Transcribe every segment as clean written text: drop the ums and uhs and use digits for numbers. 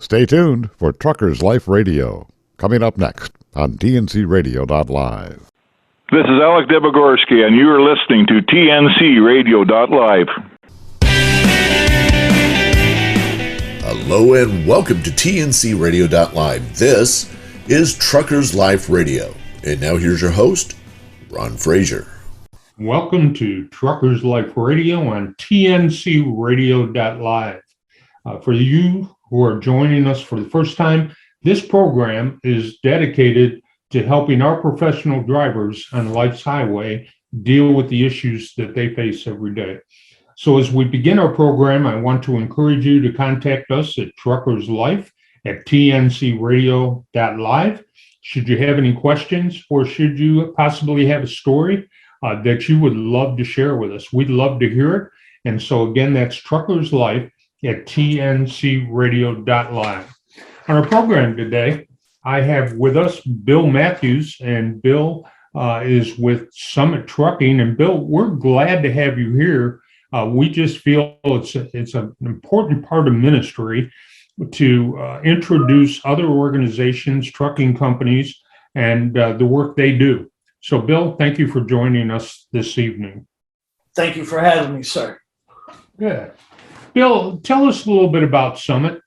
Stay tuned for Truckers Life Radio, coming up next on TNCRadio.live. This is Alec Debogorski, and you are listening to TNCRadio.live. Hello and welcome to TNCRadio.live. This is Truckers Life Radio. And now here's your host, Ron Frazier. Welcome to Truckers Life Radio on TNCRadio.live. For you who are joining us for the first time, this program is dedicated to helping our professional drivers on life's highway deal with the issues that they face every day. So as we begin our program, I want to encourage you to contact us at Truckers Life at TNCRadio.live. Should you have any questions, or should you possibly have a story that you would love to share with us, we'd love to hear it. And so again, that's Truckers Life at TNCRadio.live. On our program today, I have with us Bill Matthews, and Bill is with Summit Trucking. And Bill, we're glad to have you here. We just feel it's an important part of ministry to introduce other organizations, trucking companies, and the work they do. So, Bill, thank you for joining us this evening. Thank you for having me, sir. Good. Bill, tell us a little bit about Summit.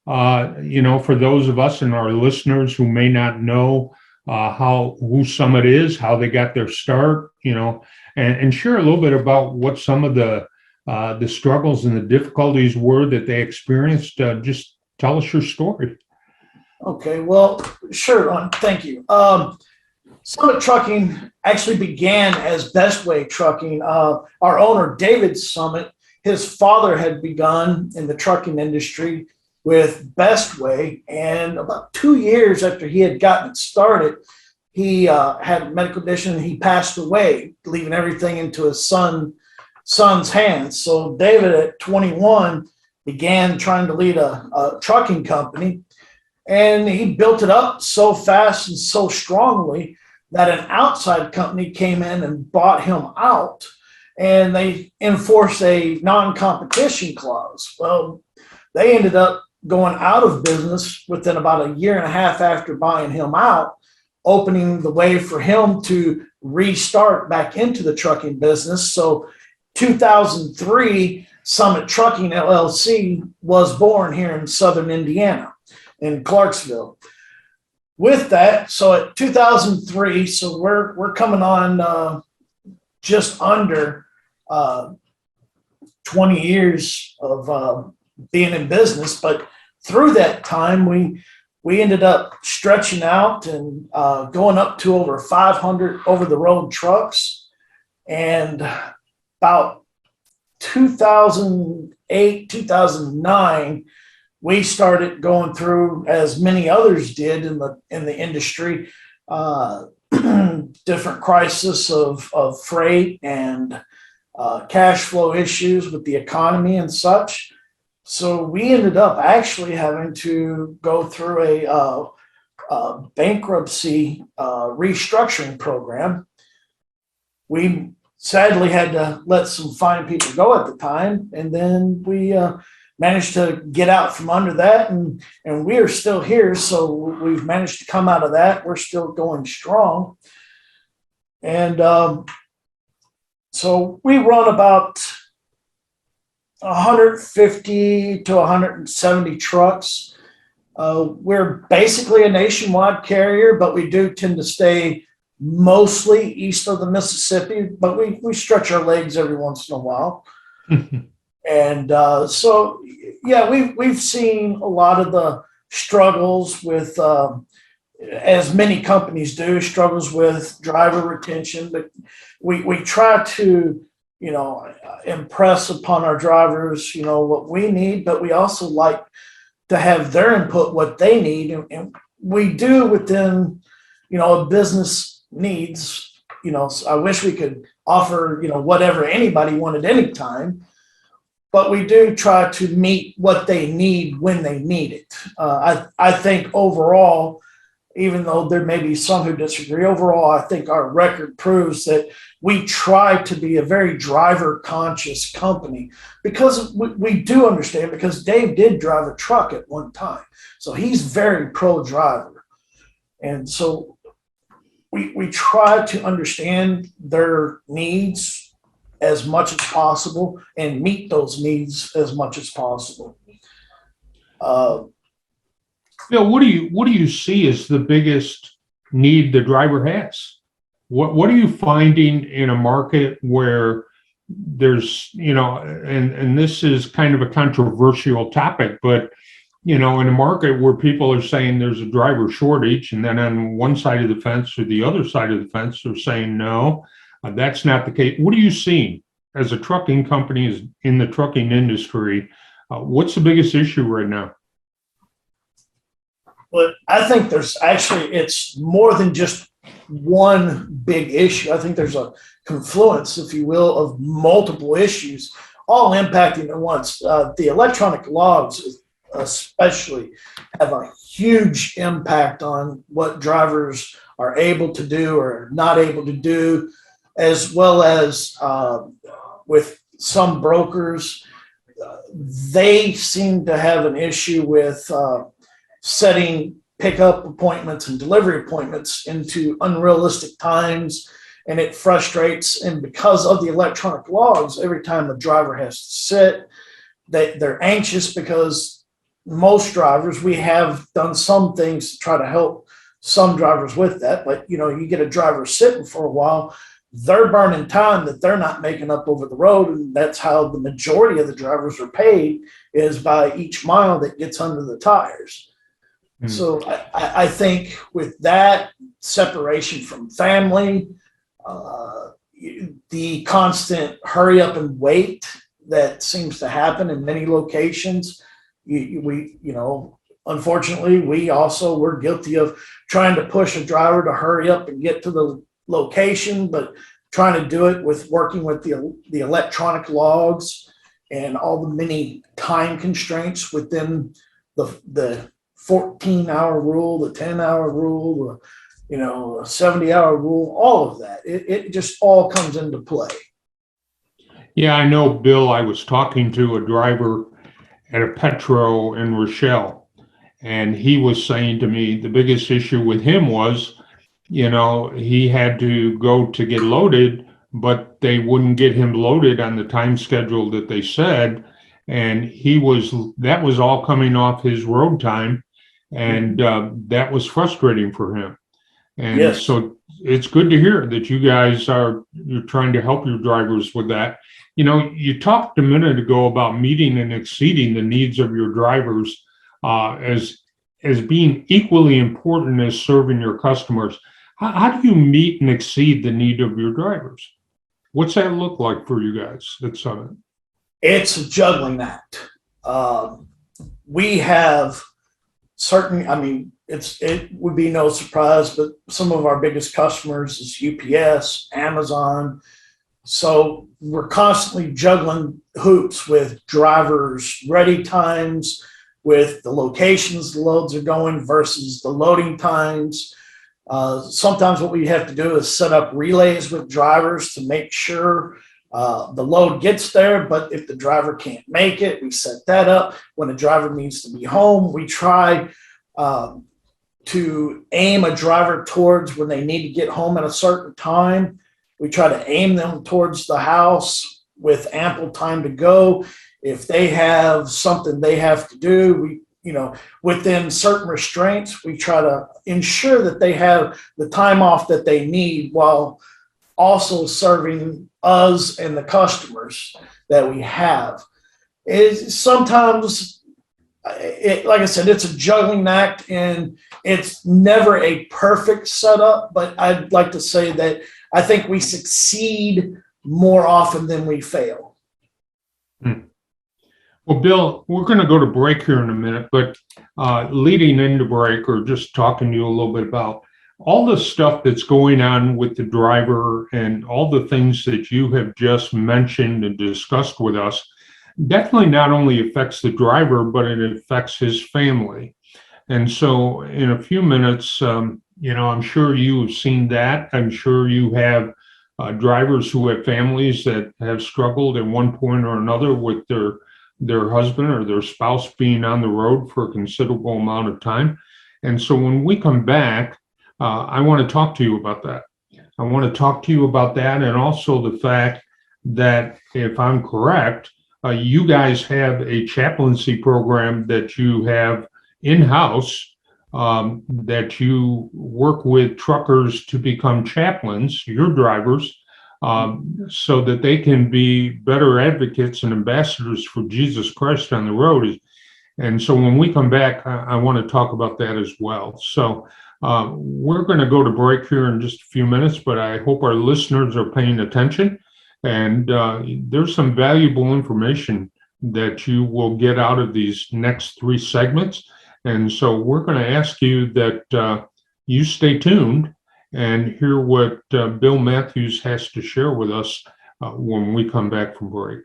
For those of us and our listeners who may not know who Summit is, how they got their start, and share a little bit about what some of the struggles and the difficulties were that they experienced. Just tell us your story. Okay, well, sure, Ron, thank you. Summit Trucking actually began as Bestway Trucking. Our owner, David Summit, his father had begun in the trucking industry with Bestway, and about 2 years after he had gotten it started, he had a medical condition and he passed away, leaving everything into his son's hands. So David, at 21, began trying to lead a trucking company, and he built it up so fast and so strongly that an outside company came in and bought him out, and they enforced a non-competition clause. Well, they ended up going out of business within about a year and a half after buying him out, opening the way for him to restart back into the trucking business. So 2003, Summit Trucking LLC was born here in Southern Indiana, in Clarksville. With that, so at 2003, so we're coming on just under 20 years of being in business, but through that time, we ended up stretching out and going up to over 500 over-the-road trucks. And about 2008, 2009, we started going through, as many others did in the industry, different crisis of freight and cash flow issues with the economy and such. So we ended up actually having to go through a bankruptcy restructuring program. We sadly had to let some fine people go at the time, and then we managed to get out from under that, and we are still here. So we've managed to come out of that. We're still going strong. And so we run about 150 to 170 trucks. We're basically a nationwide carrier, but we do tend to stay mostly east of the Mississippi, but we stretch our legs every once in a while. And so, yeah, we've seen a lot of the struggles with, as many companies do, struggles with driver retention, but we try to, impress upon our drivers, what we need, but we also like to have their input, what they need. And we do within, a business needs, so I wish we could offer, whatever anybody wanted anytime, but we do try to meet what they need when they need it. I think overall, even though there may be some who disagree. Overall, I think our record proves that we try to be a very driver conscious company, because we do understand, because Dave did drive a truck at one time. So he's very pro driver. And so we try to understand their needs as much as possible and meet those needs as much as possible. Bill, what do you see as the biggest need the driver has? What are you finding in a market where there's, and this is kind of a controversial topic, but in a market where people are saying there's a driver shortage, and then on one side of the fence or the other side of the fence, they're saying no, that's not the case. What are you seeing as a trucking company in the trucking industry? What's the biggest issue right now? But I think it's more than just one big issue. I think there's a confluence, if you will, of multiple issues, all impacting at once. The electronic logs especially have a huge impact on what drivers are able to do or not able to do, as well as with some brokers. They seem to have an issue with setting pickup appointments and delivery appointments into unrealistic times, and it frustrates. And because of the electronic logs, every time a driver has to sit, they're anxious, because most drivers, we have done some things to try to help some drivers with that. But, you get a driver sitting for a while, they're burning time that they're not making up over the road. And that's how the majority of the drivers are paid, is by each mile that gets under the tires. Mm. So I think with that separation from family, the constant hurry up and wait that seems to happen in many locations, unfortunately, we're guilty of trying to push a driver to hurry up and get to the location, but trying to do it with working with the electronic logs and all the many time constraints within the 14-hour rule, the 10-hour rule, the 70-hour rule, all of that. It just all comes into play. Yeah, I know, Bill, I was talking to a driver at a Petro in Rochelle, and he was saying to me the biggest issue with him was, he had to go to get loaded, but they wouldn't get him loaded on the time schedule that they said. And that was all coming off his road time. And that was frustrating for him. And yes. So it's good to hear that you guys you're trying to help your drivers with that. You talked a minute ago about meeting and exceeding the needs of your drivers as being equally important as serving your customers. How do you meet and exceed the need of your drivers? What's that look like for you guys at Summit? It's a juggling act. We have it would be no surprise, but some of our biggest customers is UPS, Amazon. So we're constantly juggling hoops with drivers' ready times, with the locations the loads are going versus the loading times. Sometimes what we have to do is set up relays with drivers to make sure the load gets there, but if the driver can't make it, we set that up. When a driver needs to be home, we try to aim a driver towards when they need to get home at a certain time. We try to aim them towards the house with ample time to go. If they have something they have to do, within certain restraints, we try to ensure that they have the time off that they need, while also serving us and the customers that we have. Sometimes, like I said, it's a juggling act, and it's never a perfect setup, but I'd like to say that I think we succeed more often than we fail. Well, Bill, we're going to go to break here in a minute, but leading into break, or just talking to you a little bit about all the stuff that's going on with the driver and all the things that you have just mentioned and discussed with us, definitely not only affects the driver, but it affects his family. And so in a few minutes, I'm sure you've seen that. I'm sure you have drivers who have families that have struggled at one point or another with their husband or their spouse being on the road for a considerable amount of time. And so when we come back, I want to talk to you about that. I want to talk to you about that, and also the fact that, if I'm correct, you guys have a chaplaincy program that you have in-house, that you work with truckers to become chaplains, your drivers, so that they can be better advocates and ambassadors for Jesus Christ on the road. And so when we come back, I want to talk about that as well. So we're going to go to break here in just a few minutes, but I hope our listeners are paying attention. And there's some valuable information that you will get out of these next three segments. And so we're going to ask you that you stay tuned and hear what Bill Matthews has to share with us when we come back from break.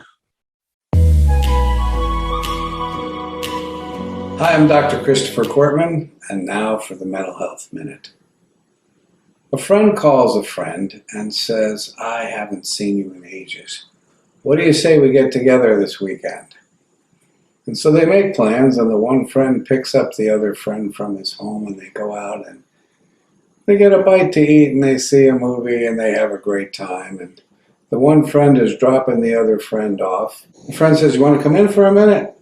Hi, I'm Dr. Christopher Kortman, and now for the Mental Health Minute. A friend calls a friend and says, I haven't seen you in ages. What do you say we get together this weekend? And so they make plans, and the one friend picks up the other friend from his home, and they go out and they get a bite to eat, and they see a movie, and they have a great time. And the one friend is dropping the other friend off. The friend says, you want to come in for a minute?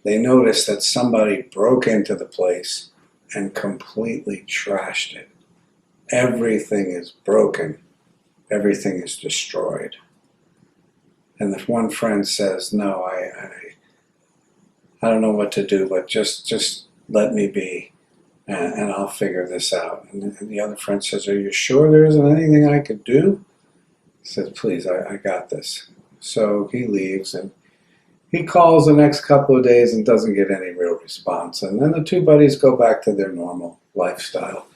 They notice that somebody broke into the place and completely trashed it. Everything is broken. Everything is destroyed. And the one friend says, no, I don't know what to do, but just let me be, and I'll figure this out. And the other friend says, are you sure there isn't anything I could do? He says, please, I got this. So he leaves, and he calls the next couple of days and doesn't get any real response. And then the two buddies go back to their normal lifestyle.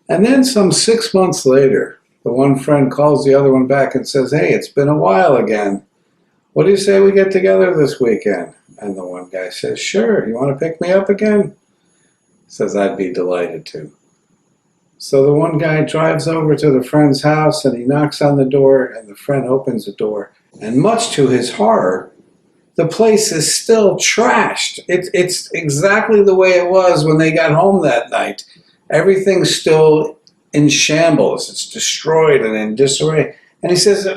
And then some 6 months later, the one friend calls the other one back and says, hey, it's been a while again. What do you say we get together this weekend? And the one guy says, sure, you want to pick me up again? He says, I'd be delighted to. So the one guy drives over to the friend's house, and he knocks on the door, and the friend opens the door. And much to his horror, the place is still trashed. It's exactly the way it was when they got home that night. Everything's still in shambles. It's destroyed and in disarray. And he says,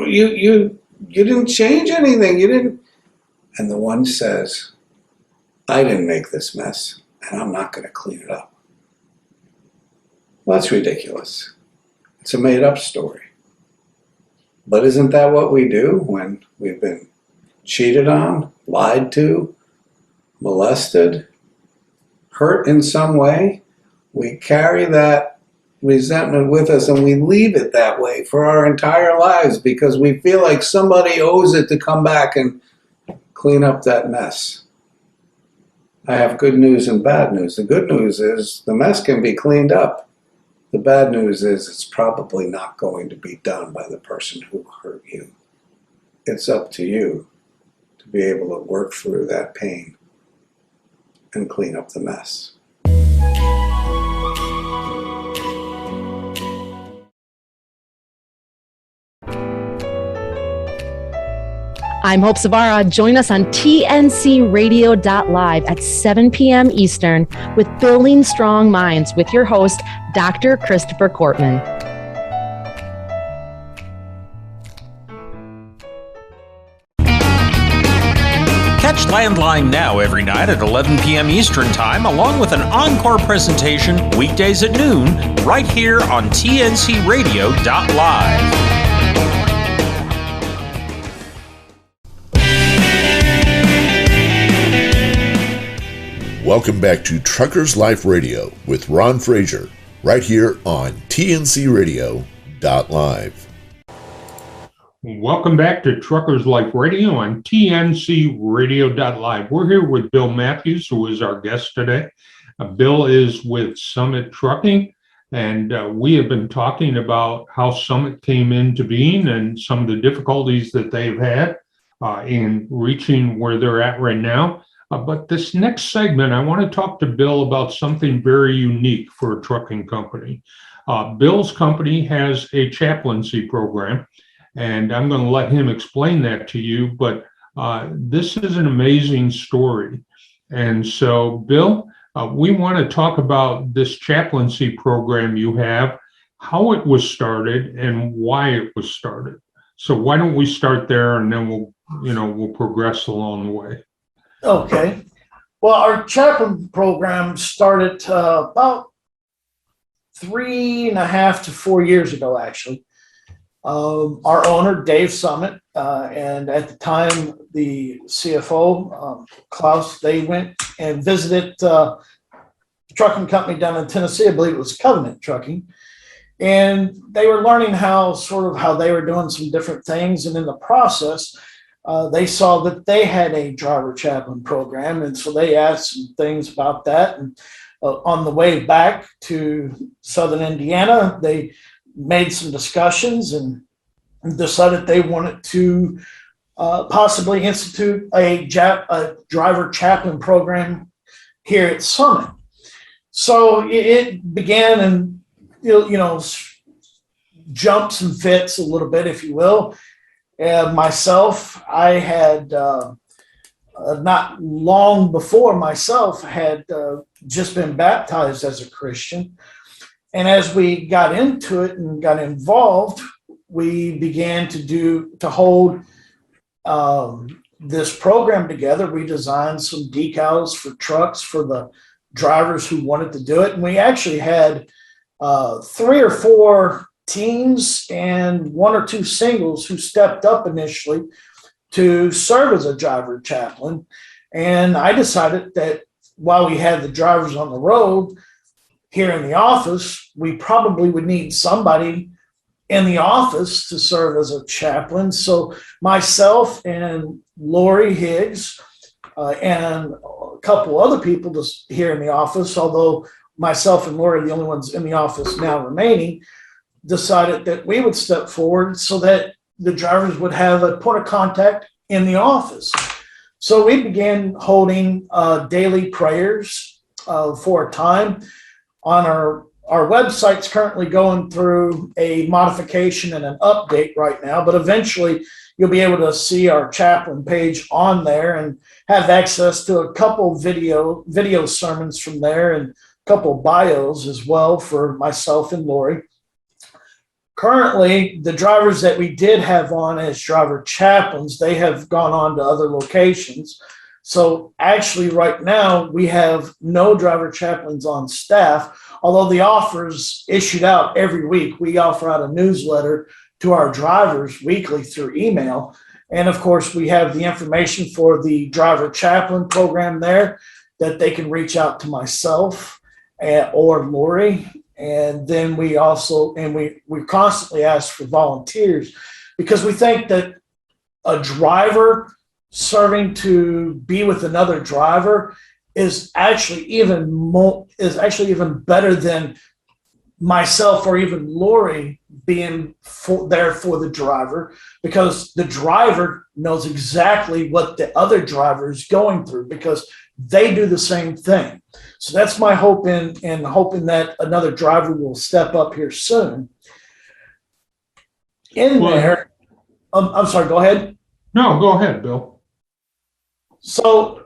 you didn't change anything. You didn't. And the one says, I didn't make this mess, and I'm not going to clean it up. Well, that's ridiculous. It's a made-up story. But isn't that what we do when we've been cheated on, lied to, molested, hurt in some way? We carry that resentment with us, and we leave it that way for our entire lives because we feel like somebody owes it to come back and clean up that mess. I have good news and bad news. The good news is the mess can be cleaned up. The bad news is it's probably not going to be done by the person who hurt you. It's up to you to be able to work through that pain and clean up the mess. I'm Hope Savara. Join us on tncradio.live at 7 p.m. Eastern with Building Strong Minds with your host, Dr. Christopher Kortman. Catch Landline Now every night at 11 p.m. Eastern Time, along with an encore presentation weekdays at noon, right here on tncradio.live. Welcome back to Truckers Life Radio with Ron Fraser, right here on tncradio.live. Welcome back to Truckers Life Radio on tncradio.live. We're here with Bill Matthews, who is our guest today. Bill is with Summit Trucking, and we have been talking about how Summit came into being and some of the difficulties that they've had in reaching where they're at right now. But this next segment, I want to talk to Bill about something very unique for a trucking company. Bill's company has a chaplaincy program, and I'm going to let him explain that to you. But this is an amazing story. And so, Bill, we want to talk about this chaplaincy program you have, how it was started, and why it was started. So why don't we start there, and then we'll progress along the way. Okay. Well, our chaplain program started about 3.5 to 4 years ago, actually. Our owner, Dave Summit, and at the time, the CFO, Klaus, they went and visited a trucking company down in Tennessee. I believe it was Covenant Trucking. And they were learning how they were doing some different things. And in the process, they saw that they had a driver chaplain program. And so they asked some things about that. And on the way back to Southern Indiana, they made some discussions and decided they wanted to possibly institute a driver chaplain program here at Summit. So it began and jumps and fits a little bit, if you will. Myself, I had not long before myself had just been baptized as a Christian. And as we got into it and got involved, we began to hold this program together. We designed some decals for trucks for the drivers who wanted to do it. And we actually had 3 or 4 teens and 1 or 2 singles who stepped up initially to serve as a driver chaplain. And I decided that while we had the drivers on the road here in the office, we probably would need somebody in the office to serve as a chaplain. So myself and Lori Higgs and a couple other people just here in the office, although myself and Lori are the only ones in the office now remaining, decided that we would step forward so that the drivers would have a point of contact in the office. So we began holding daily prayers for a time. On our website's currently going through a modification and an update right now, but eventually you'll be able to see our chaplain page on there and have access to a couple video sermons from there and a couple bios as well for myself and Lori. Currently, the drivers that we did have on as driver chaplains, they have gone on to other locations. So actually right now we have no driver chaplains on staff, although the offers issued out every week. We offer out a newsletter to our drivers weekly through email. And of course, we have the information for the driver chaplain program there that they can reach out to myself or Lori. And then we also, we constantly ask for volunteers because we think that a driver serving to be with another driver is actually even better than myself or even Lori being there for the driver, because the driver knows exactly what the other driver is going through because they do the same thing. So that's my hope in hoping that another driver will step up here soon. I'm sorry, go ahead. No, go ahead, Bill. So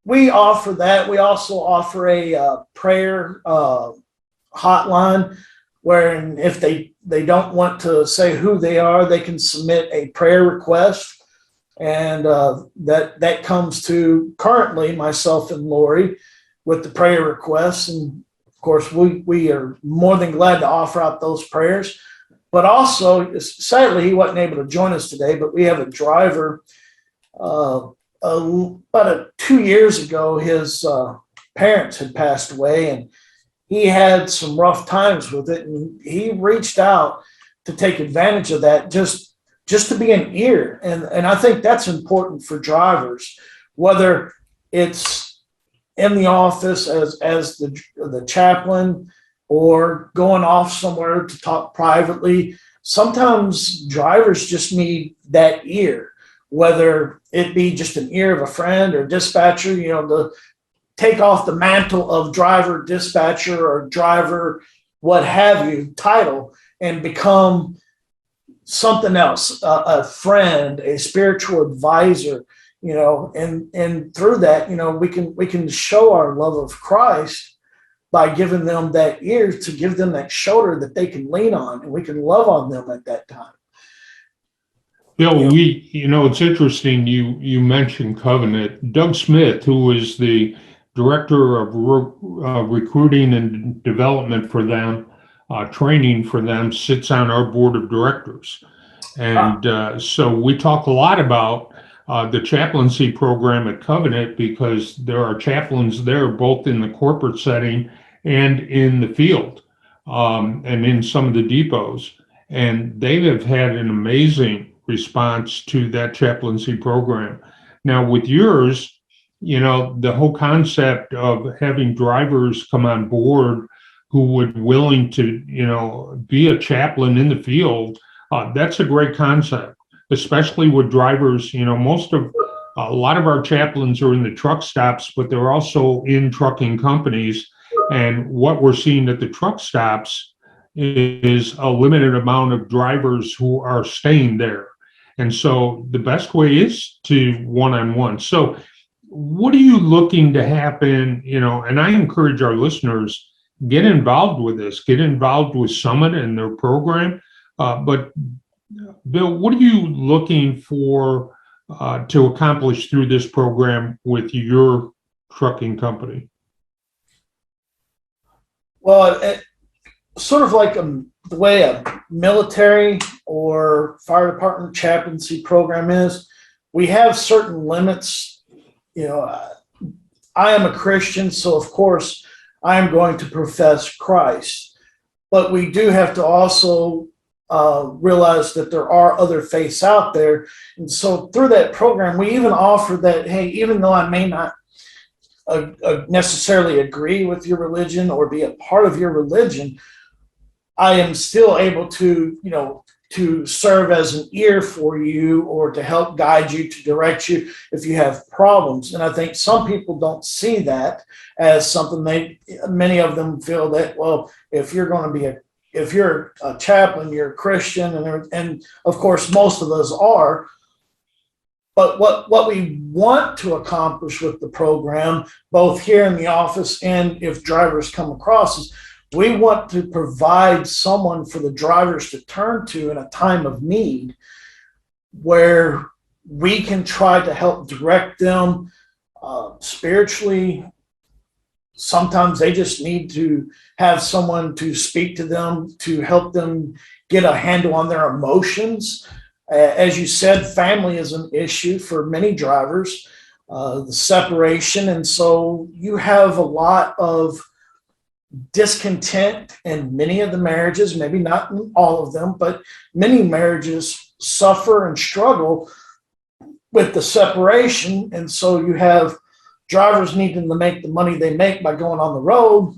we offer that. We also offer a prayer hotline where if they don't want to say who they are, they can submit a prayer request. And that comes to currently myself and Lori with the prayer requests. And of course, we are more than glad to offer out those prayers. But also, sadly, he wasn't able to join us today, but we have a driver. About 2 years ago, his parents had passed away, and he had some rough times with it. And he reached out to take advantage of that, just to be an ear. And I think that's important for drivers, whether it's in the office as the chaplain or going off somewhere to talk privately. Sometimes drivers just need that ear, whether it be just an ear of a friend or dispatcher, to take off the mantle of driver, dispatcher, or driver, what have you, title, and become something else, a friend, a spiritual advisor, and through that, we can show our love of Christ by giving them that ear, to give them that shoulder that they can lean on, and we can love on them at that time. Bill, it's interesting you mentioned Covenant. Doug Smith, who is the director of recruiting and development for them, training for them, sits on our board of directors. And so we talk a lot about the chaplaincy program at Covenant, because there are chaplains there both in the corporate setting and in the field, and in some of the depots. And they have had an amazing response to that chaplaincy program. Now with yours, the whole concept of having drivers come on board who would willing to, be a chaplain in the field, that's a great concept, especially with drivers. A lot of our chaplains are in the truck stops, but they're also in trucking companies. And what we're seeing at the truck stops is a limited amount of drivers who are staying there. And so the best way is to one-on-one. So what are you looking to happen, and I encourage our listeners, get involved with this, get involved with Summit and their program. But Bill, what are you looking for to accomplish through this program with your trucking company? Well, sort of like the way a military or fire department chaplaincy program is, we have certain limits. I am a Christian, so of course I am going to profess Christ, but we do have to also realize that there are other faiths out there. And so through that program, we even offer that, hey, even though I may not necessarily agree with your religion or be a part of your religion, I am still able to, to serve as an ear for you, or to help guide you, to direct you if you have problems. And I think some people don't see that as something many of them feel that, well, if you're going to be if you're a chaplain, you're a Christian, and of course most of us are. But what we want to accomplish with the program, both here in the office and if drivers come across, is we want to provide someone for the drivers to turn to in a time of need, where we can try to help direct them spiritually. Sometimes they just need to have someone to speak to them, to help them get a handle on their emotions. As you said, family is an issue for many drivers, the separation. And so you have a lot of discontent in many of the marriages, maybe not in all of them, but many marriages suffer and struggle with the separation. And so you have drivers needing to make the money they make by going on the road,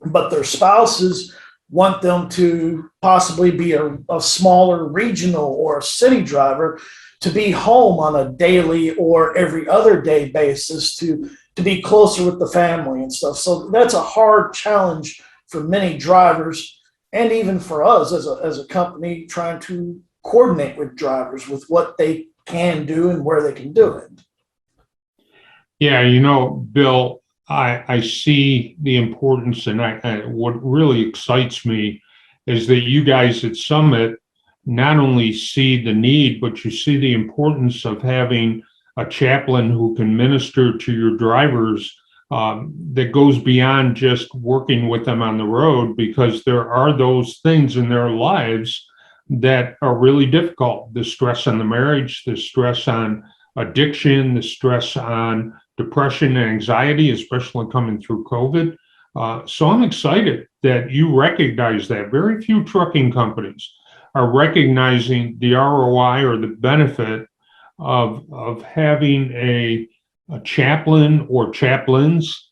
but their spouses want them to possibly be a smaller regional or a city driver, to be home on a daily or every other day basis, to be closer with the family and stuff. So that's a hard challenge for many drivers, and even for us as a company, trying to coordinate with drivers with what they can do and where they can do it. Yeah, Bill, I see the importance, and what really excites me is that you guys at Summit not only see the need, but you see the importance of having a chaplain who can minister to your drivers, that goes beyond just working with them on the road, because there are those things in their lives that are really difficult. The stress on the marriage, the stress on addiction, the stress on depression and anxiety, especially coming through COVID. So I'm excited that you recognize that. Very few trucking companies are recognizing the ROI or the benefit of having a chaplain or chaplains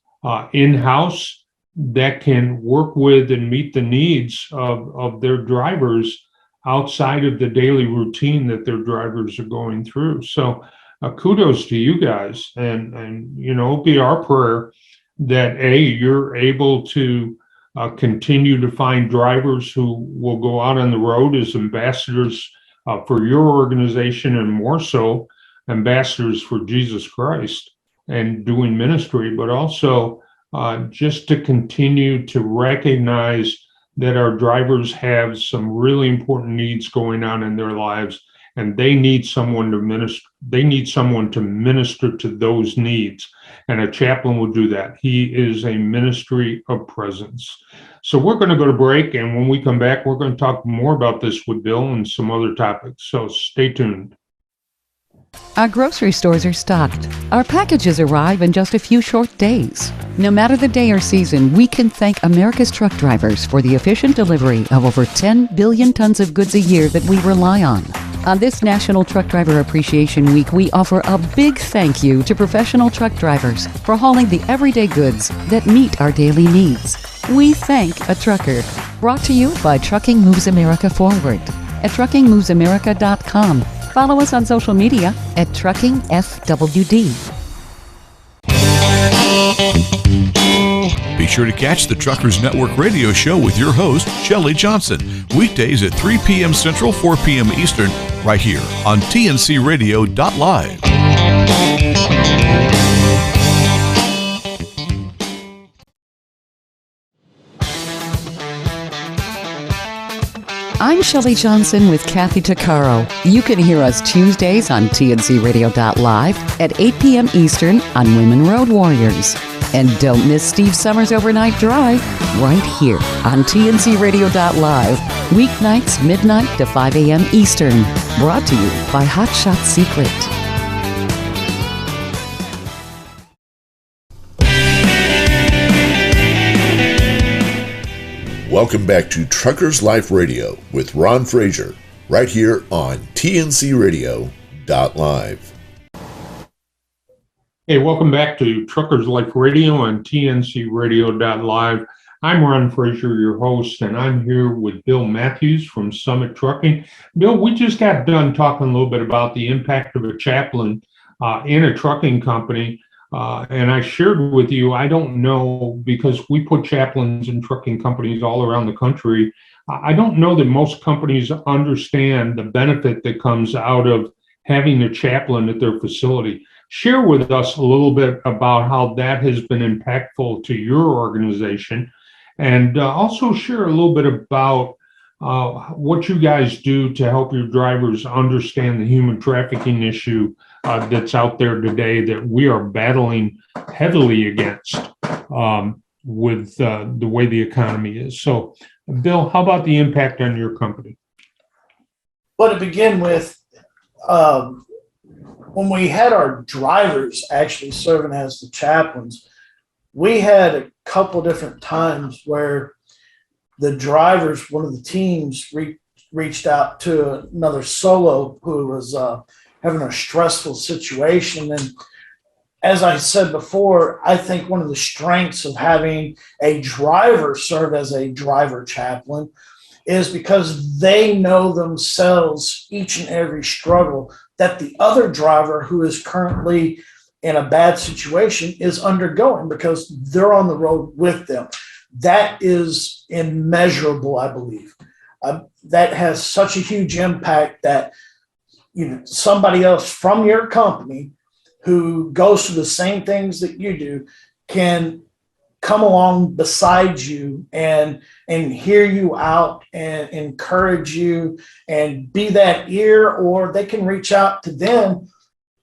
in-house that can work with and meet the needs of their drivers outside of the daily routine that their drivers are going through. So kudos to you guys. And it'll be our prayer that you're able to continue to find drivers who will go out on the road as ambassadors for your organization, and more so ambassadors for Jesus Christ and doing ministry, but also just to continue to recognize that our drivers have some really important needs going on in their lives, and they need someone to minister. They need someone to minister to those needs, and a chaplain will do that. He is a ministry of presence. So we're going to go to break, and when we come back, we're going to talk more about this with Bill and some other topics. So stay tuned. Our grocery stores are stocked. Our packages arrive in just a few short days. No matter the day or season, we can thank America's truck drivers for the efficient delivery of over 10 billion tons of goods a year that we rely on. On this National Truck Driver Appreciation Week, we offer a big thank you to professional truck drivers for hauling the everyday goods that meet our daily needs. We thank a trucker. Brought to you by Trucking Moves America Forward at truckingmovesamerica.com. Follow us on social media at TruckingFWD. Be sure to catch the Truckers Network radio show with your host, Shelley Johnson, weekdays at 3 p.m. Central, 4 p.m. Eastern, right here on TNCRadio.live. I'm Shelley Johnson with Kathy Tuccaro. You can hear us Tuesdays on TNCRadio.live at 8 p.m. Eastern on Women Road Warriors. And don't miss Steve Summers' Overnight Drive right here on TNCRadio.live, weeknights midnight to 5 a.m. Eastern. Brought to you by Hot Shot Secret. Welcome back to Truckers Life Radio with Ron Fraser, right here on TNCRadio.live. Hey, welcome back to Truckers Life Radio on TNCRadio.live. I'm Ron Fraser, your host, and I'm here with Bill Matthews from Summit Trucking. Bill, we just got done talking a little bit about the impact of a chaplain in a trucking company. And I shared with you, I don't know, because we put chaplains in trucking companies all around the country. I don't know that most companies understand the benefit that comes out of having a chaplain at their facility. Share with us a little bit about how that has been impactful to your organization, and also share a little bit about what you guys do to help your drivers understand the human trafficking issue that's out there today that we are battling heavily against with the way the economy is. So, Bill, how about the impact on your company? Well, to begin with, when we had our drivers actually serving as the chaplains, we had a couple different times where the drivers, one of the teams reached out to another solo who was having a stressful situation. And as I said before, I think one of the strengths of having a driver serve as a driver chaplain is because they know themselves each and every struggle that the other driver who is currently in a bad situation is undergoing, because they're on the road with them. That is immeasurable, I believe. That has such a huge impact that somebody else from your company who goes through the same things that you do can come along beside you and hear you out and encourage you and be that ear, or they can reach out to them,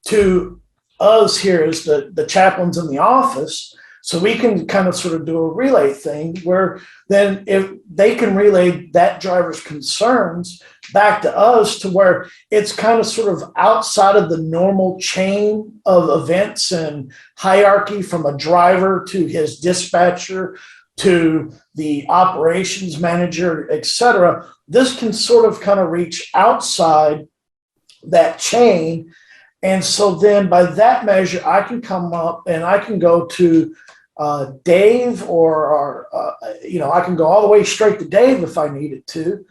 to us here as the chaplains in the office, so we can kind of sort of do a relay thing where then if they can relay that driver's concerns back to us, to where it's kind of sort of outside of the normal chain of events and hierarchy, from a driver to his dispatcher to the operations manager, etc. This can sort of kind of reach outside that chain. And so then by that measure, I can come up and I can go to Dave, or I can go all the way straight to Dave if I needed to,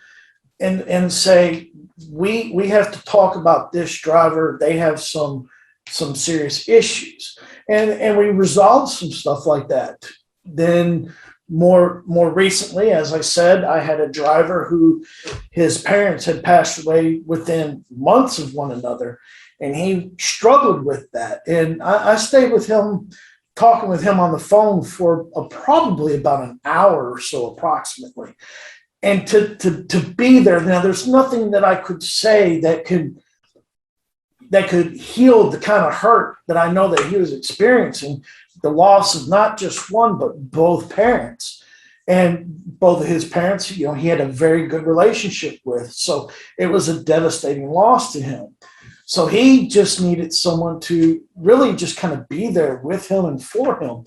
and say, we have to talk about this driver. They have some serious issues, and we resolved some stuff like that. Then more recently, as I said, I had a driver who his parents had passed away within months of one another, and he struggled with that. And I stayed with him, talking with him on the phone for probably about an hour or so, approximately. And to be there now, there's nothing that I could say that could heal the kind of hurt that I know that he was experiencing, the loss of not just one, but both parents. And both of his parents, he had a very good relationship with. So it was a devastating loss to him. So he just needed someone to really just kind of be there with him and for him.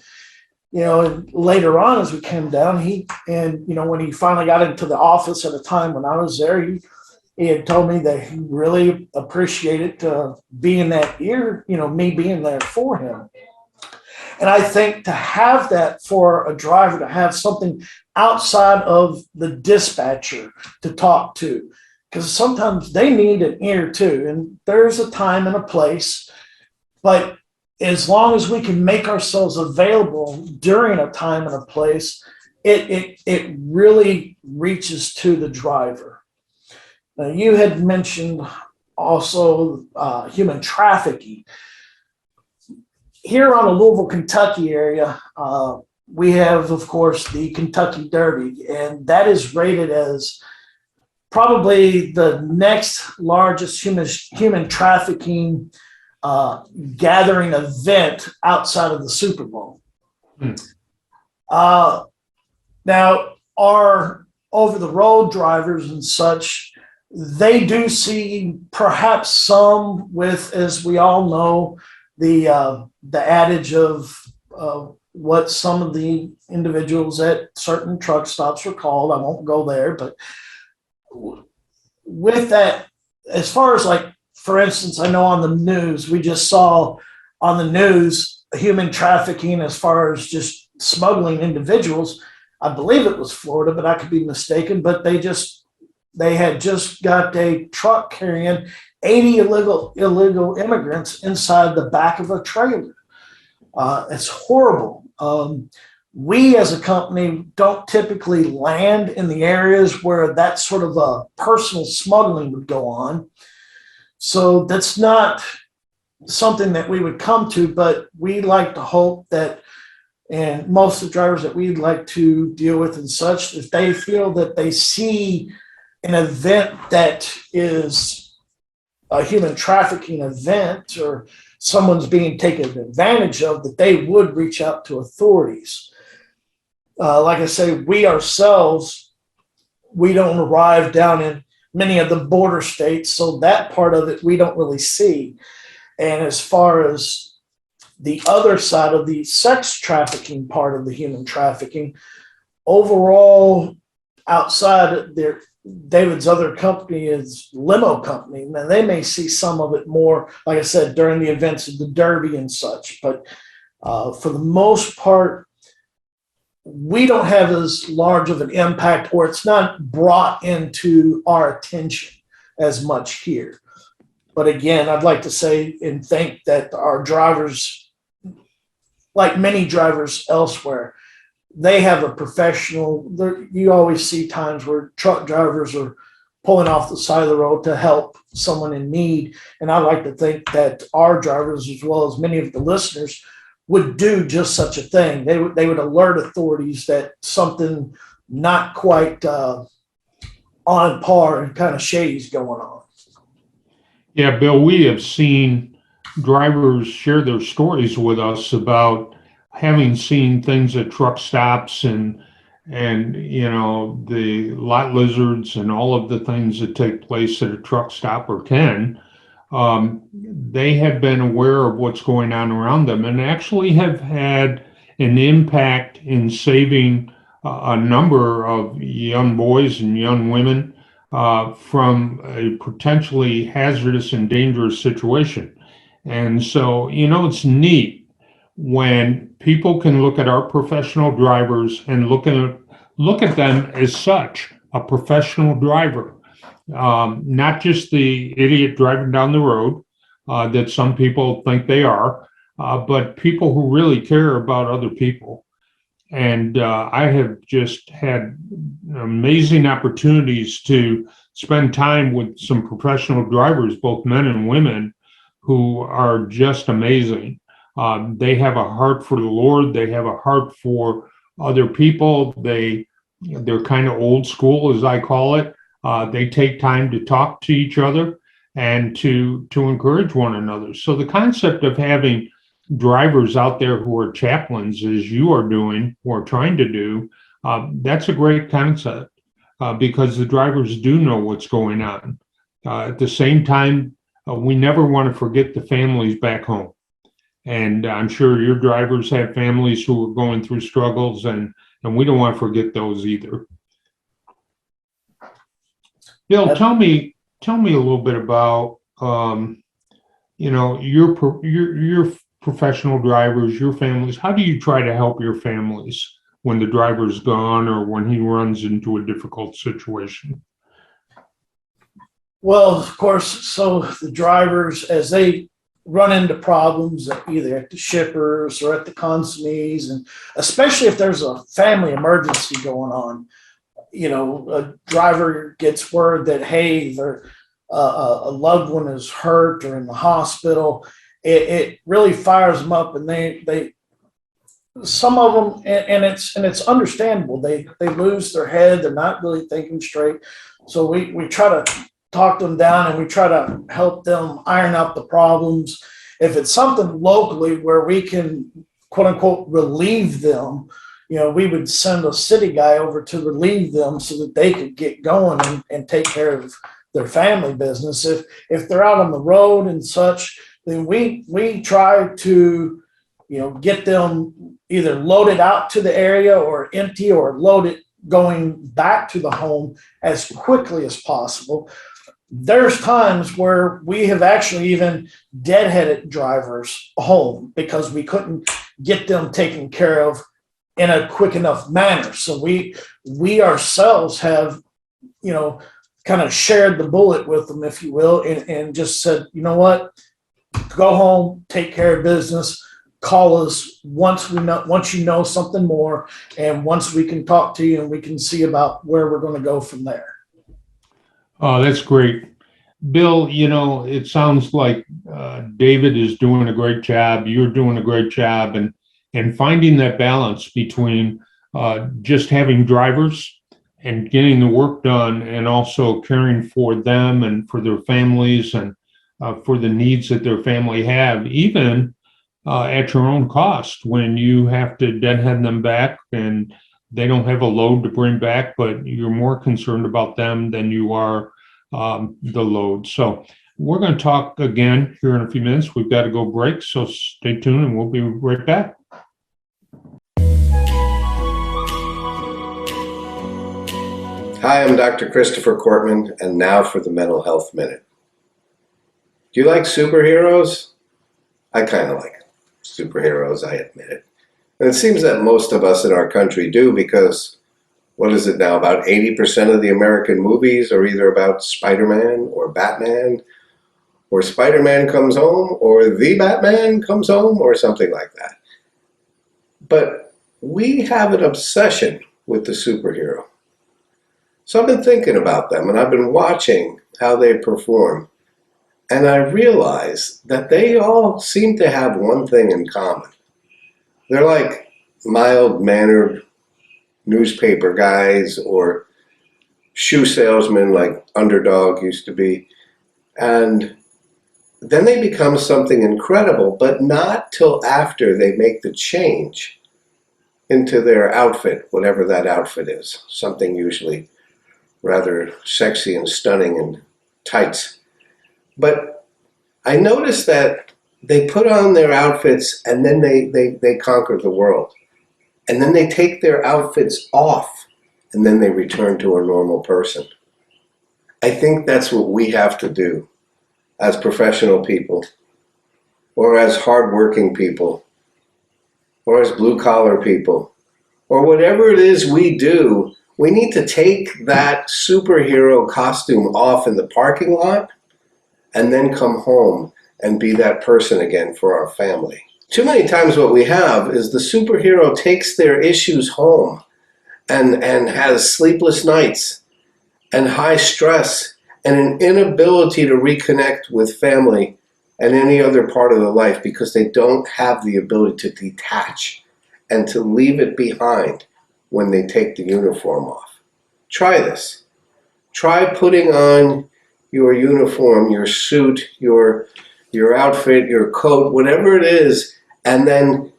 And later on, as we came down, when he finally got into the office at a time when I was there, he had told me that he really appreciated being that ear, me being there for him. And I think to have that for a driver, to have something outside of the dispatcher to talk to, because sometimes they need an ear too. And there's a time and a place, but as long as we can make ourselves available during a time and a place, it really reaches to the driver. Now, you had mentioned also human trafficking. Here on the Louisville, Kentucky area, we have, of course, the Kentucky Derby, and that is rated as probably the next largest human trafficking gathering event outside of the Super Bowl. Now, our over-the-road drivers and such, they do see perhaps some with, as we all know, the adage of what some of the individuals at certain truck stops are called. I won't go there, but with that, as far as like, for instance, I know on the news, we just saw on the news human trafficking as far as just smuggling individuals. I believe it was Florida, but I could be mistaken. But they had just got a truck carrying 80 illegal immigrants inside the back of a trailer. It's horrible. We as a company don't typically land in the areas where that sort of a personal smuggling would go on. So that's not something that we would come to, but we like to hope that, and most of the drivers that we'd like to deal with and such, if they feel that they see an event that is a human trafficking event or someone's being taken advantage of, that they would reach out to authorities. Like I say, we ourselves, we don't arrive down in many of the border states, so that part of it we don't really see. And as far as the other side of the sex trafficking part of the human trafficking, overall, outside there, David's other company is Limo Company. Now, they may see some of it more, like I said, during the events of the Derby and such. But for the most part, we don't have as large of an impact, or it's not brought into our attention as much here. But again, I'd like to say and think that our drivers, like many drivers elsewhere, they have a professional. You always see times where truck drivers are pulling off the side of the road to help someone in need. And I like to think that our drivers, as well as many of the listeners, would do just such a thing. They would alert authorities that something not quite on par and kind of shady is going on. Yeah, Bill, we have seen drivers share their stories with us about having seen things at truck stops and the lot lizards and all of the things that take place at a truck stop or can. They have been aware of what's going on around them and actually have had an impact in saving a number of young boys and young women from a potentially hazardous and dangerous situation. And so, it's neat when people can look at our professional drivers and look at them as such, a professional driver. not just the idiot driving down the road that some people think they are, but people who really care about other people. And I have just had amazing opportunities to spend time with some professional drivers, both men and women, who are just amazing. They have a heart for the Lord. They have a heart for other people. They're kind of old school, as I call it. They take time to talk to each other and to encourage one another. So the concept of having drivers out there who are chaplains, as you are doing or trying to do, that's a great concept because the drivers do know what's going on. At the same time, we never want to forget the families back home. And I'm sure your drivers have families who are going through struggles, and we don't want to forget those either. Bill, tell me a little bit about your professional drivers, your families. How do you try to help your families when the driver's gone or when he runs into a difficult situation? Well, of course, so the drivers, as they run into problems either at the shippers or at the consignees, and especially if there's a family emergency going on, a driver gets word that, hey, a loved one is hurt or in the hospital. It really fires them up, and they some of them, and it's understandable. They lose their head. They're not really thinking straight. So we try to talk them down, and we try to help them iron out the problems. If it's something locally where we can, quote unquote, relieve them, we would send a city guy over to relieve them so that they could get going and take care of their family business. If they're out on the road and such, then we try to, get them either loaded out to the area or empty or loaded going back to the home as quickly as possible. There's times where we have actually even deadheaded drivers home because we couldn't get them taken care of in a quick enough manner. So we ourselves have, kind of shared the bullet with them, if you will, and just said, you know what, go home, take care of business, call us once you know something more, and once we can talk to you and we can see about where we're going to go from there. Oh, that's great. Bill, it sounds like David is doing a great job. You're doing a great job, and finding that balance between just having drivers and getting the work done, and also caring for them and for their families and for the needs that their family have, even at your own cost when you have to deadhead them back and they don't have a load to bring back, but you're more concerned about them than you are the load. So we're going to talk again here in a few minutes. We've got to go break, so stay tuned and we'll be right back. Hi, I'm Dr. Christopher Cortman, and now for the Mental Health Minute. Do you like superheroes? I kind of like superheroes, I admit it. And it seems that most of us in our country do, because what is it now, about 80% of the American movies are either about Spider-Man or Batman, or Spider-Man comes home, or the Batman comes home, or something like that. But we have an obsession with the superhero. So I've been thinking about them, and I've been watching how they perform. And I realize that they all seem to have one thing in common. They're like mild-mannered newspaper guys or shoe salesmen like Underdog used to be. And then they become something incredible, but not till after they make the change into their outfit, whatever that outfit is. Something usually rather sexy and stunning and tights. But I noticed that they put on their outfits and then they conquer the world. And then they take their outfits off and then they return to a normal person. I think that's what we have to do as professional people, or as hardworking people, or as blue-collar people, or whatever it is we do We need to take that superhero costume off in the parking lot and then come home and be that person again for our family. Too many times what we have is the superhero takes their issues home and has sleepless nights and high stress and an inability to reconnect with family and any other part of their life because they don't have the ability to detach and to leave it behind when they take the uniform off. Try this. Try putting on your uniform, your suit, your outfit, your coat, whatever it is, and then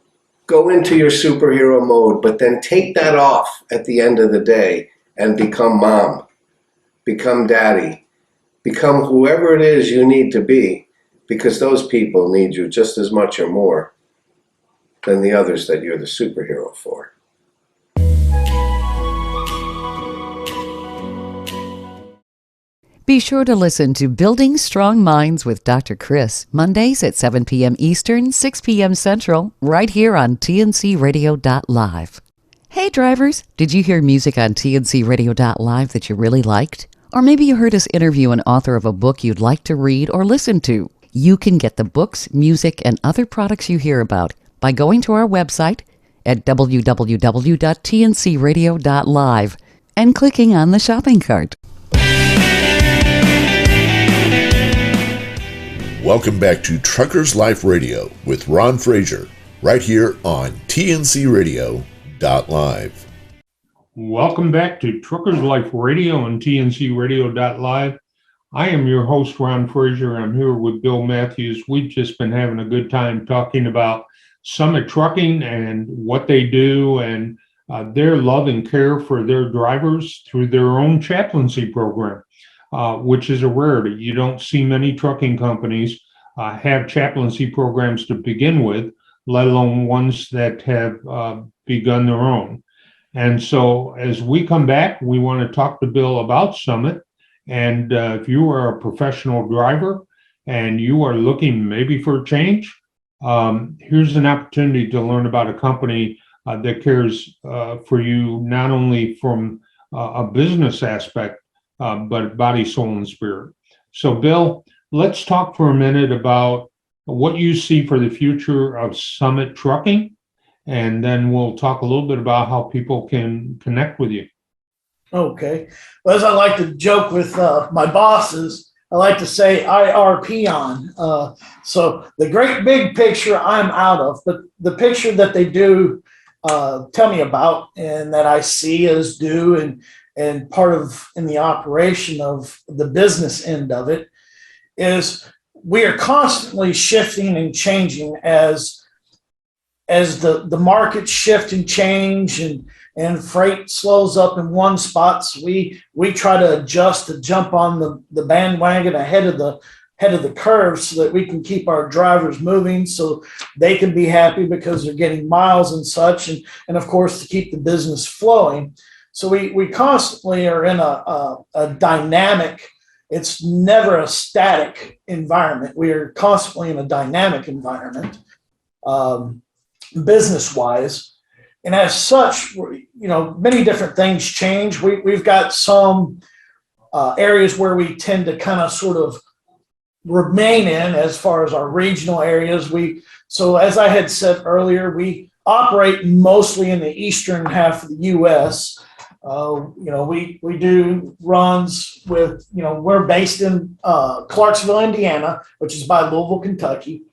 go into your superhero mode, but then take that off at the end of the day and become mom, become daddy, become whoever it is you need to be, because those people need you just as much or more than the others that you're the superhero for. Be sure to listen to Building Strong Minds with Dr. Chris, Mondays at 7 p.m. Eastern, 6 p.m. Central, right here on tncradio.live. Hey drivers, did you hear music on tncradio.live that you really liked? Or maybe you heard us interview an author of a book you'd like to read or listen to. You can get the books, music, and other products you hear about by going to our website at www.tncradio.live and clicking on the shopping cart. Welcome back to Truckers Life Radio with Ron Fraser, right here on tncradio.live. Welcome back to Truckers Life Radio on tncradio.live. I am your host, Ron Fraser. I'm here with Bill Matthews. We've just been having a good time talking about Summit Trucking and what they do and their love and care for their drivers through their own chaplaincy program. Which is a rarity. You don't see many trucking companies have chaplaincy programs to begin with, let alone ones that have begun their own. And so as we come back, we want to talk to Bill about Summit. And if you are a professional driver and you are looking maybe for a change, here's an opportunity to learn about a company that cares for you, not only from a business aspect, but body, soul, and spirit. So, Bill, let's talk for a minute about what you see for the future of Summit Trucking, and then we'll talk a little bit about how people can connect with you. Okay. Well, as I like to joke with my bosses, I like to say IRP on. So the great big picture I'm out of, but the picture that they do tell me about and that I see as do and part of in the operation of the business end of it is we are constantly shifting and changing as the market shift and change and freight slows up in one spot. So we try to adjust to jump on the bandwagon ahead of the curve so that we can keep our drivers moving so they can be happy because they're getting miles and such. And of course, to keep the business flowing. So we constantly are in a dynamic, it's never a static environment. We are constantly in a dynamic environment, business-wise. And as such, many different things change. We've got some areas where we tend to kind of sort of remain in as far as our regional areas. So as I had said earlier, we operate mostly in the eastern half of the U.S., we do runs with, we're based in Clarksville, Indiana, which is by Louisville, Kentucky.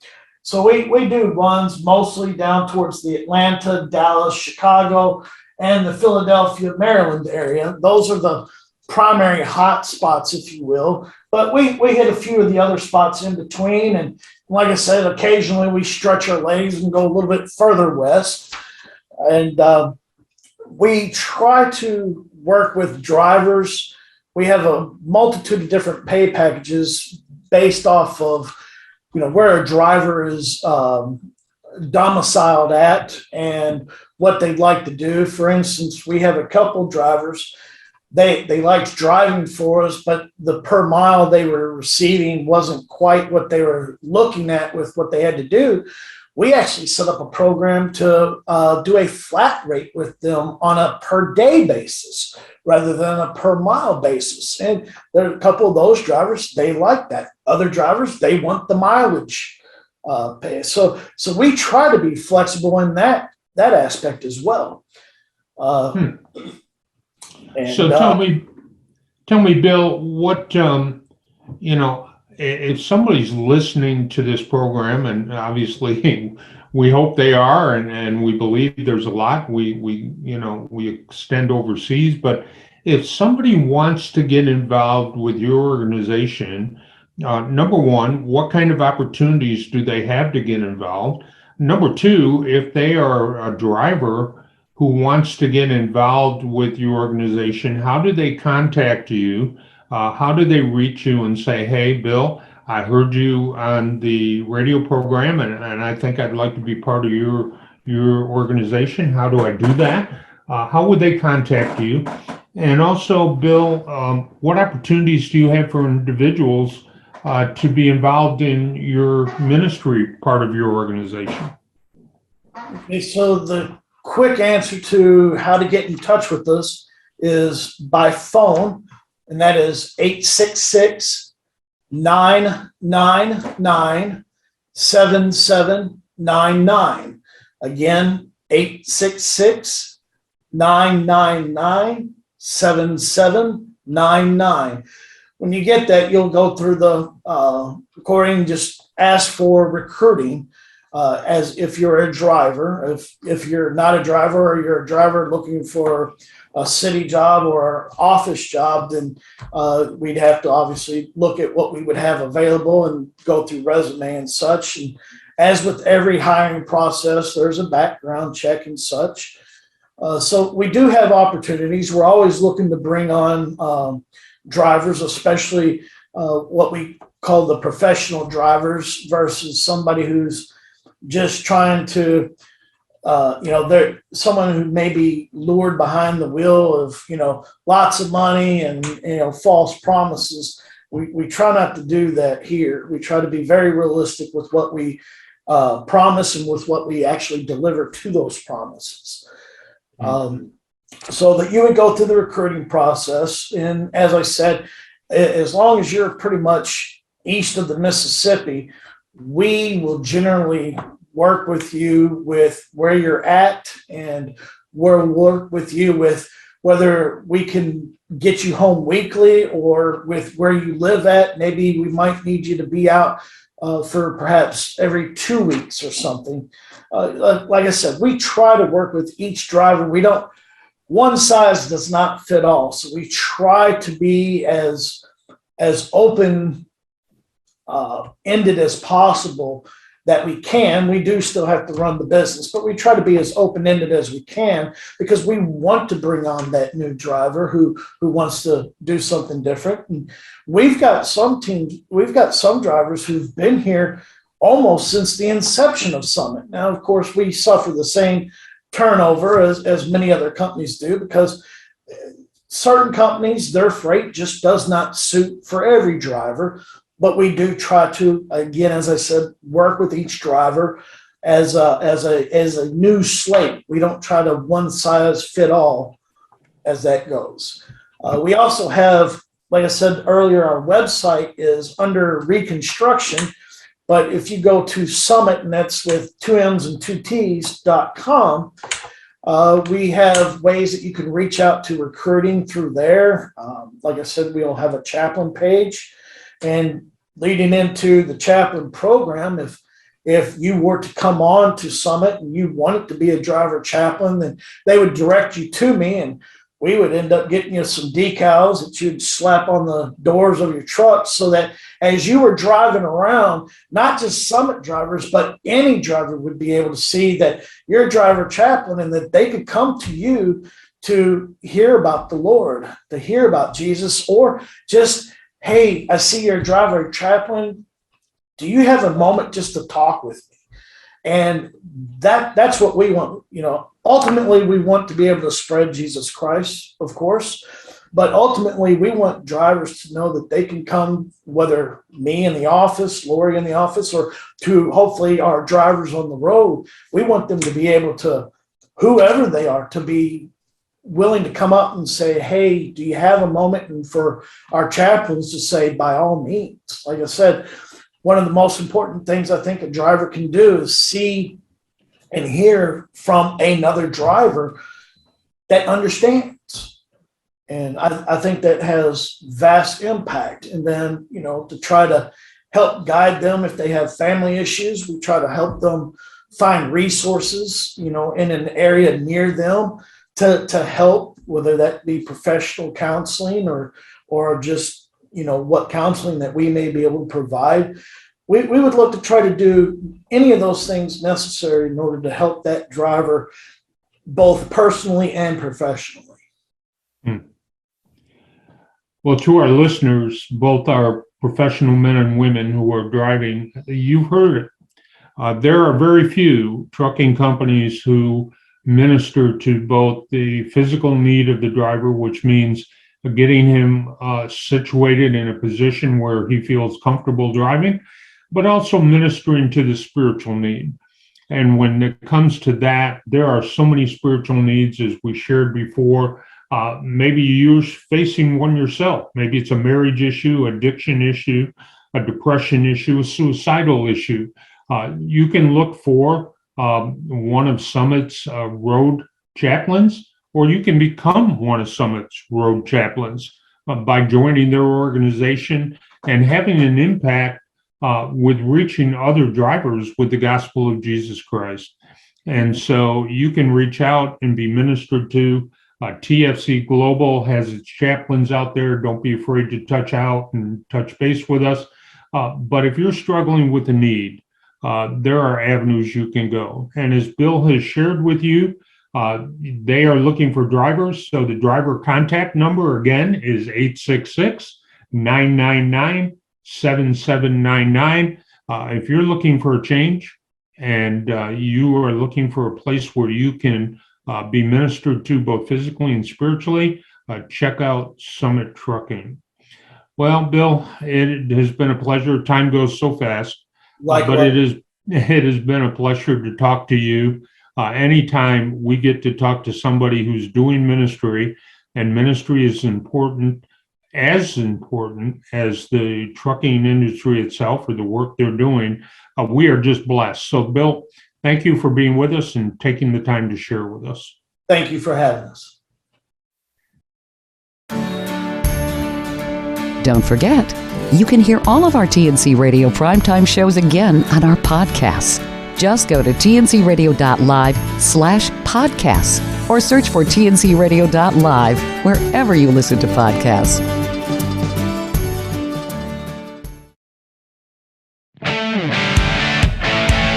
So we do runs mostly down towards the Atlanta, Dallas, Chicago, and the Philadelphia, Maryland area. Those are the primary hot spots, if you will. But we hit a few of the other spots in between. And like I said, occasionally we stretch our legs and go a little bit further west. And we try to work with drivers. We have a multitude of different pay packages based off of, where a driver is domiciled at and what they'd like to do. For instance, we have a couple drivers. They liked driving for us, but the per mile they were receiving wasn't quite what they were looking at with what they had to do. we actually set up a program to do a flat rate with them on a per day basis rather than a per mile basis. And there are a couple of those drivers, they like that. Other drivers, they want the mileage pay. So we try to be flexible in that aspect as well. So tell me, Bill, what, if somebody's listening to this program, and obviously we hope they are, and we believe there's a lot, we extend overseas, but if somebody wants to get involved with your organization, number one, what kind of opportunities do they have to get involved? Number two, if they are a driver who wants to get involved with your organization, how do they contact you? How do they reach you and say, hey, Bill, I heard you on the radio program and I think I'd like to be part of your organization. How do I do that? How would they contact you? And also, Bill, what opportunities do you have for individuals to be involved in your ministry part of your organization? Okay, so the quick answer to how to get in touch with us is by phone, and that is 866-999-7799. Again, 866-999-7799. When you get that, you'll go through the recording, just ask for recruiting. As if you're a driver, if you're not a driver or you're a driver looking for a city job or office job, then we'd have to obviously look at what we would have available and go through resume and such. And as with every hiring process, there's a background check and such. So we do have opportunities. We're always looking to bring on drivers, especially what we call the professional drivers versus somebody who's just trying to, they're someone who may be lured behind the wheel of, lots of money and, false promises. We try not to do that here. We try to be very realistic with what we promise and with what we actually deliver to those promises. So that you would go through the recruiting process. And as I said, as long as you're pretty much east of the Mississippi, we will generally work with you with where you're at, and we'll work with you with whether we can get you home weekly or with where you live at. Maybe we might need you to be out for perhaps every 2 weeks or something. Like I said, we try to work with each driver. One size does not fit all. So we try to be as open ended as possible that we can. We do still have to run the business, but we try to be as open-ended as we can because we want to bring on that new driver who wants to do something different. And we've got some drivers who've been here almost since the inception of Summit. Now, of course, we suffer the same turnover as many other companies do because certain companies, their freight just does not suit for every driver. But we do try to, again, as I said, work with each driver as a new slate. We don't try to one size fit all as that goes. We also have, like I said earlier, our website is under reconstruction. But if you go to Summit, and that's with 2 M's and 2 T's.com, we have ways that you can reach out to recruiting through there. Like I said, we'll have a chaplain page. And leading into the chaplain program, if you were to come on to Summit and you wanted to be a driver chaplain, then they would direct you to me, and we would end up getting you some decals that you'd slap on the doors of your truck so that as you were driving around, not just Summit drivers, but any driver would be able to see that you're a driver chaplain and that they could come to you to hear about the Lord, to hear about Jesus, or just, hey, I see you're a driver chaplain. Do you have a moment just to talk with me? And that's what we want. Ultimately, we want to be able to spread Jesus Christ, of course. But ultimately, we want drivers to know that they can come, whether me in the office, Lori in the office, or to hopefully our drivers on the road. We want them to be able to, whoever they are, to be willing to come up and say, hey, do you have a moment? And for our chaplains to say, by all means. Like I said, one of the most important things I think a driver can do is see and hear from another driver that understands. And I think that has vast impact. And then, to try to help guide them if they have family issues, we try to help them find resources, in an area near them to help, whether that be professional counseling or just, what counseling that we may be able to provide. We would look to try to do any of those things necessary in order to help that driver both personally and professionally. Well, to our listeners, both our professional men and women who are driving, you've heard it. There are very few trucking companies who minister to both the physical need of the driver, which means getting him situated in a position where he feels comfortable driving, but also ministering to the spiritual need. And when it comes to that, there are so many spiritual needs, as we shared before. Maybe you're facing one yourself. Maybe it's a marriage issue, addiction issue, a depression issue, a suicidal issue. You can look for one of Summit's road chaplains, or you can become one of Summit's road chaplains by joining their organization and having an impact with reaching other drivers with the gospel of Jesus Christ. And so you can reach out and be ministered to. TFC Global has its chaplains out there. Don't be afraid to touch out and touch base with us. But if you're struggling with a need, there are avenues you can go. And as Bill has shared with you, they are looking for drivers. So the driver contact number, again, is 866-999-7799. If you're looking for a change and you are looking for a place where you can be ministered to both physically and spiritually, check out Summit Trucking. Well, Bill, it has been a pleasure. Time goes so fast. But it has been a pleasure to talk to you. Anytime we get to talk to somebody who's doing ministry, and ministry is as important as the trucking industry itself or the work they're doing, we are just blessed. So, Bill, thank you for being with us and taking the time to share with us. Thank you for having us. Don't forget, you can hear all of our TNC Radio primetime shows again on our podcasts. Just go to tncradio.live/podcasts or search for tncradio.live wherever you listen to podcasts.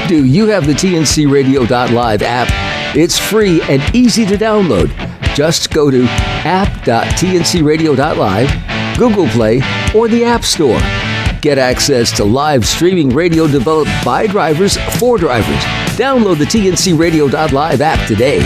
Do you have the tncradio.live app? It's free and easy to download. Just go to app.tncradio.live, Google Play, or the App Store. Get access to live streaming radio developed by drivers for drivers. Download the tncradio.live app today.